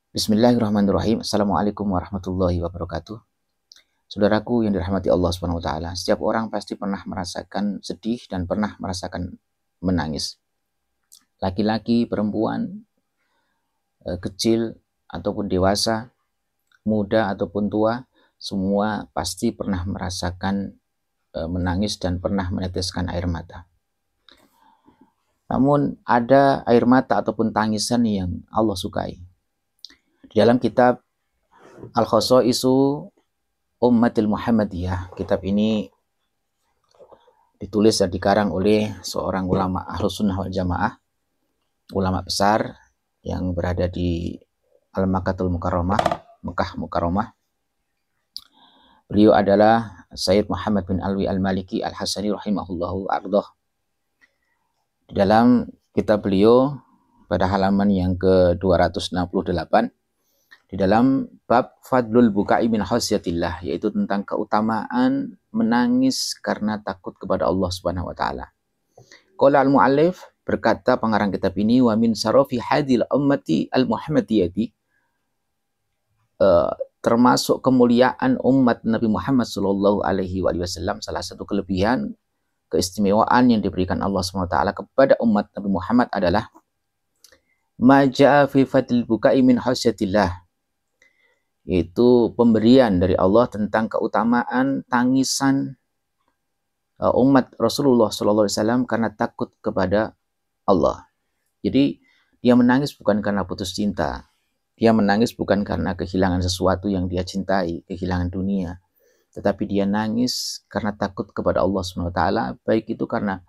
Bismillahirrahmanirrahim. Assalamualaikum warahmatullahi wabarakatuh. Saudaraku yang dirahmati Allah Subhanahu wa taala, setiap orang pasti pernah merasakan sedih dan pernah merasakan menangis. Laki-laki, perempuan, kecil ataupun dewasa, muda ataupun tua, semua pasti pernah merasakan menangis dan pernah meneteskan air mata. Namun ada air mata ataupun tangisan yang Allah sukai. Di dalam kitab Al-Khosaisu Ummatil Muhammadiyah, kitab ini ditulis dan dikarang oleh seorang ulama Ahlus Sunnah wal Jamaah, ulama besar yang berada di Al-Makkatul Mukarramah, Mekah Mukarramah. Beliau adalah Sayyid Muhammad bin Alwi Al-Maliki Al-Hasani rahimahullahu ardhah. Di dalam kitab beliau pada halaman yang ke-268, di dalam bab Fadlul Buka'i min Khasyatillah, yaitu tentang keutamaan menangis karena takut kepada Allah Subhanahu wa taala. Qala al-muallif, berkata pengarang kitab ini, wa min sarafi hadil ummati al-Muhammadiyati, termasuk kemuliaan umat Nabi Muhammad sallallahu alaihi wasallam, salah satu kelebihan keistimewaan yang diberikan Allah Subhanahu wa taala kepada umat Nabi Muhammad adalah ma jaa fi fadlil buka'i min khasyatillah, yaitu pemberian dari Allah tentang keutamaan tangisan umat Rasulullah SAW karena takut kepada Allah. Jadi dia menangis bukan karena putus cinta, dia menangis bukan karena kehilangan sesuatu yang dia cintai, kehilangan dunia, tetapi dia nangis karena takut kepada Allah SWT. Baik itu karena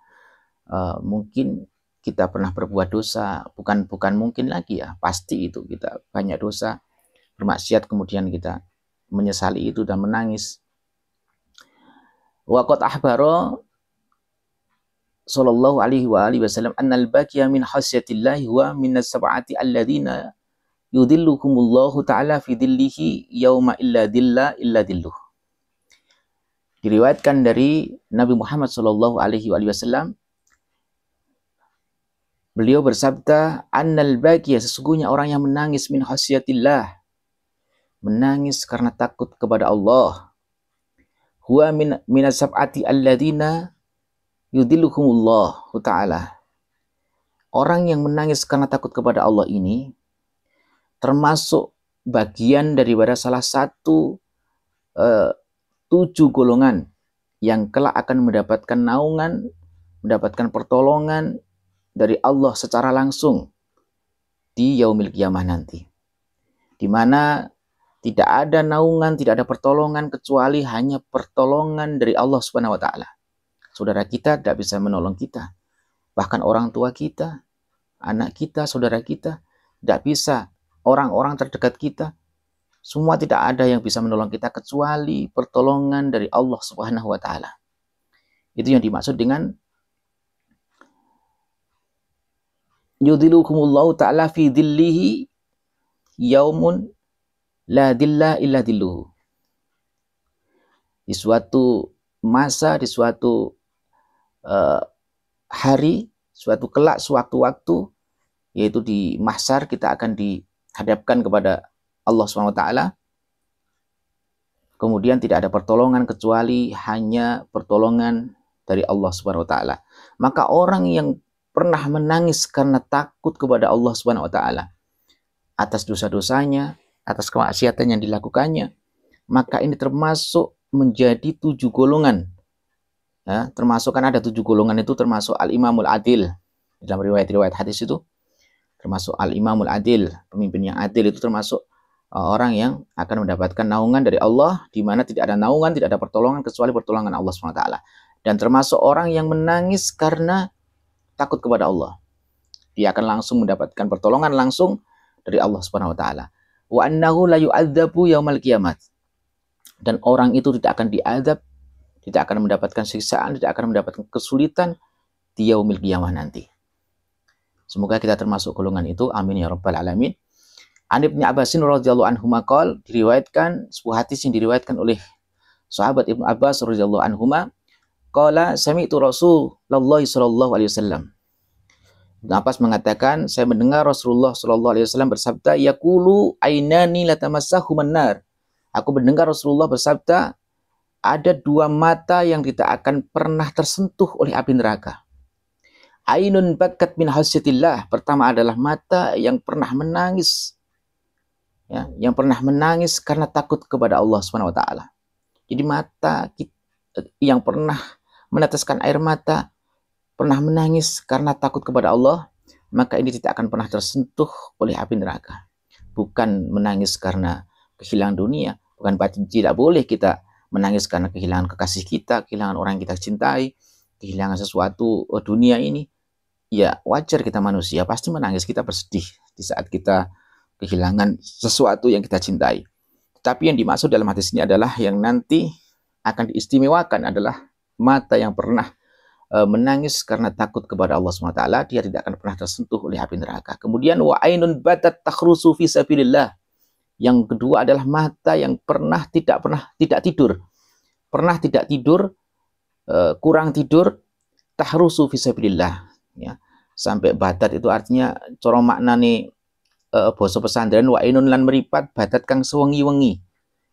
mungkin kita pernah berbuat dosa, bukan mungkin lagi ya, pasti itu kita banyak dosa, bermaksiat, kemudian kita menyesali itu dan menangis. Wa qad ahbara sallallahu alaihi wasallam annal baqiya min khasyatillahi wa min as-sab'ati alladhina yudhilluhumullahu ta'ala fi dhillihi yauma illa dhilluh. Diriwayatkan dari Nabi Muhammad sallallahu alaihi wasallam, beliau bersabda, annal baqiya, sesungguhnya orang yang menangis min khasyatillah, menangis karena takut kepada Allah, huwa min as-sab'ati alladhina yudhilluhumullahu ta'ala, orang yang menangis karena takut kepada Allah ini termasuk bagian daripada salah satu 7 golongan yang kelak akan mendapatkan naungan, mendapatkan pertolongan dari Allah secara langsung di yaumil qiyamah nanti, di mana tidak ada naungan, tidak ada pertolongan kecuali hanya pertolongan dari Allah Subhanahu wa taala. Saudara kita tidak bisa menolong kita, bahkan orang tua kita, anak kita, saudara kita tidak bisa, orang-orang terdekat kita, semua tidak ada yang bisa menolong kita kecuali pertolongan dari Allah Subhanahu wa taala. Itu yang dimaksud dengan yudhillukumullahu ta'ala fi dhillihi yaumun la dhilla illa dhilluhu. Di suatu masa, di suatu hari, suatu kelak, suatu waktu, yaitu di mahsyar, kita akan dihadapkan kepada Allah SWT. Kemudian tidak ada pertolongan kecuali hanya pertolongan dari Allah SWT. Maka orang yang pernah menangis karena takut kepada Allah SWT atas dosa-dosanya, atas kemaksiatan yang dilakukannya, maka ini termasuk menjadi 7 golongan. Ya, termasuk, kan ada 7 golongan itu, termasuk al-imamul adil. Dalam riwayat-riwayat hadis itu termasuk al-imamul adil, pemimpin yang adil, itu termasuk orang yang akan mendapatkan naungan dari Allah, di mana tidak ada naungan, tidak ada pertolongan kecuali pertolongan Allah SWT. Dan termasuk orang yang menangis karena takut kepada Allah, dia akan langsung mendapatkan pertolongan langsung dari Allah SWT. Wa annahu la yu'adzabu yaumal kiamat, dan orang itu tidak akan diazab, tidak akan mendapatkan siksaan, tidak akan mendapatkan kesulitan di yaumil qiyamah nanti. Semoga kita termasuk golongan itu, amin ya rabbal alamin. An Ibnu Abbasin radhiyallahu anhu maqal, diriwayatkan sebuah hadis yang diriwayatkan oleh sahabat Ibnu Abbas radhiyallahu anhu, qala sami'tu Rasulullah sallallahu alaihi wasallam Ibnu Abbas mengatakan, saya mendengar Rasulullah Shallallahu Alaihi Wasallam bersabda, yaqulu ainani latamassahuman nar. Aku mendengar Rasulullah bersabda, ada dua mata yang tidak akan pernah tersentuh oleh api neraka. Ainun bakat min hasyatillah. Pertama adalah mata yang pernah menangis, ya, yang pernah menangis karena takut kepada Allah Subhanahu wa taala. Jadi mata yang pernah meneteskan air mata, pernah menangis karena takut kepada Allah, maka ini tidak akan pernah tersentuh oleh api neraka. Bukan menangis karena kehilangan dunia, bukan berarti tidak boleh kita menangis karena kehilangan kekasih kita, kehilangan orang yang kita cintai, kehilangan sesuatu dunia ini. Ya wajar, kita manusia pasti menangis, kita bersedih di saat kita kehilangan sesuatu yang kita cintai. Tapi yang dimaksud dalam hadis ini adalah yang nanti akan diistimewakan adalah mata yang pernah menangis karena takut kepada Allah SWT, dia tidak akan pernah tersentuh oleh api neraka. Kemudian wa ainun batat takhrusu fi sabilillah. Yang kedua adalah mata yang tidak tidur. Pernah tidak tidur, kurang tidur, tahrusu fi sabilillah, ya. Sampai batat itu artinya cara maknane basa pesantren wa ainun lan meripat batat kang sewengi-wengi.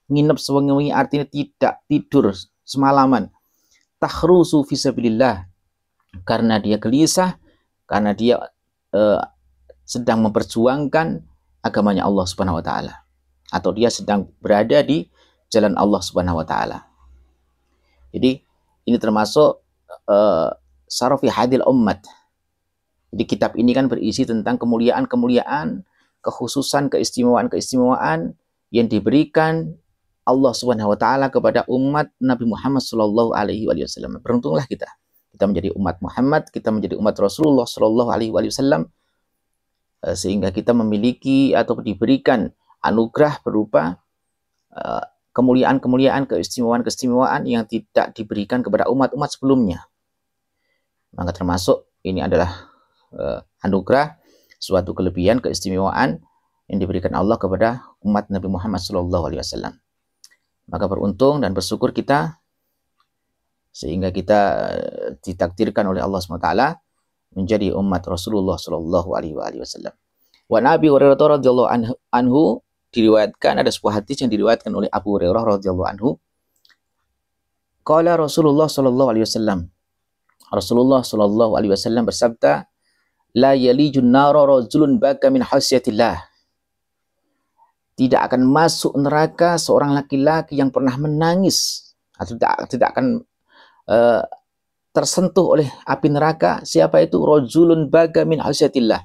Nginep sewengi-wengi artinya tidak tidur semalaman. Tahrusu fi sabilillah, karena dia gelisah, karena dia sedang memperjuangkan agamanya Allah Subhanahu wa taala, atau dia sedang berada di jalan Allah Subhanahu wa taala. Jadi ini termasuk syarafi hadil ummat. Jadi kitab ini kan berisi tentang kemuliaan-kemuliaan, kekhususan, keistimewaan-keistimewaan yang diberikan Allah Subhanahu wa taala kepada umat Nabi Muhammad sallallahu alaihi wasallam. Beruntunglah kita menjadi umat Muhammad, kita menjadi umat Rasulullah sallallahu alaihi wasallam, sehingga kita memiliki atau diberikan anugerah berupa kemuliaan-kemuliaan, keistimewaan-keistimewaan yang tidak diberikan kepada umat-umat sebelumnya. Maka termasuk ini adalah anugerah, suatu kelebihan, keistimewaan yang diberikan Allah kepada umat Nabi Muhammad sallallahu alaihi wasallam. Maka beruntung dan bersyukur kita sehingga kita ditakdirkan oleh Allah SWT menjadi umat Rasulullah sallallahu alaihi wasallam. Wa Nabi Hurairah radhiyallahu anhu, diriwayatkan, ada sebuah hadis yang diriwayatkan oleh Abu Hurairah radhiyallahu anhu. Qala Rasulullah sallallahu alaihi wasallam. Rasulullah sallallahu alaihi wasallam bersabda, la yalijun nara rajulun baka min hasyatillah. Tidak akan masuk neraka seorang laki-laki yang pernah menangis, atau tidak akan tersentuh oleh api neraka. Siapa itu? Rajulun baga min hasyatillah.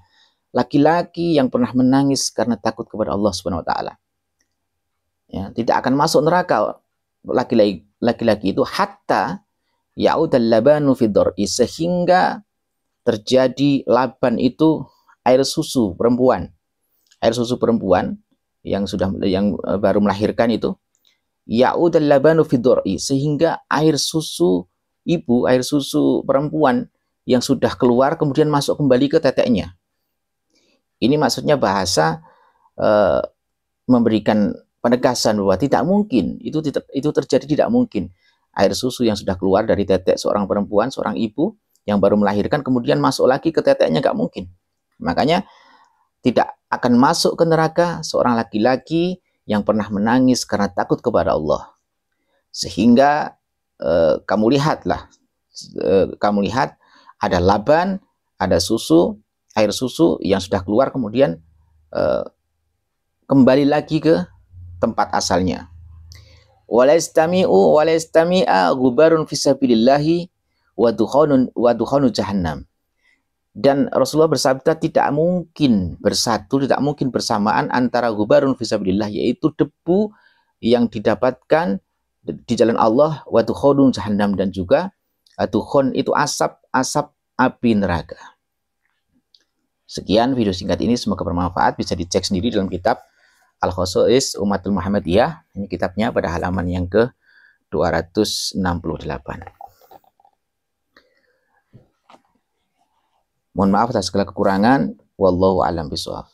Laki-laki yang pernah menangis karena takut kepada Allah Subhanahu wa taala. Ya, tidak akan masuk neraka laki-laki itu hatta ya'udal labanu fi dhar'i, sehingga terjadi laban itu air susu perempuan. Air susu perempuan yang baru melahirkan itu, ya'udal labanu fi dhar'i, sehingga air susu ibu, air susu perempuan yang sudah keluar kemudian masuk kembali ke teteknya. Ini maksudnya bahasa memberikan penegasan bahwa tidak mungkin, itu terjadi, tidak mungkin. Air susu yang sudah keluar dari tetek seorang perempuan, seorang ibu yang baru melahirkan kemudian masuk lagi ke teteknya, nggak mungkin. Makanya tidak akan masuk ke neraka seorang laki-laki yang pernah menangis karena takut kepada Allah. Sehingga kamu lihat ada laban, ada susu, air susu yang sudah keluar kemudian kembali lagi ke tempat asalnya. Walaistami'a ghubarun fisabilillahi wa dukhanu jahannam. Dan Rasulullah bersabda, tidak mungkin bersamaan antara ghubarun fisabilillah, yaitu debu yang didapatkan di jalan Allah, wa dukhanu jahannam, dan juga dukhon itu asap api neraka. Sekian video singkat ini, semoga bermanfaat. Bisa dicek sendiri dalam kitab Al-Khosais Ummatul Muhammadiyah. Ini kitabnya pada halaman yang ke 268. Mohon maaf atas segala kekurangan. Wallahu a'lam bishawab.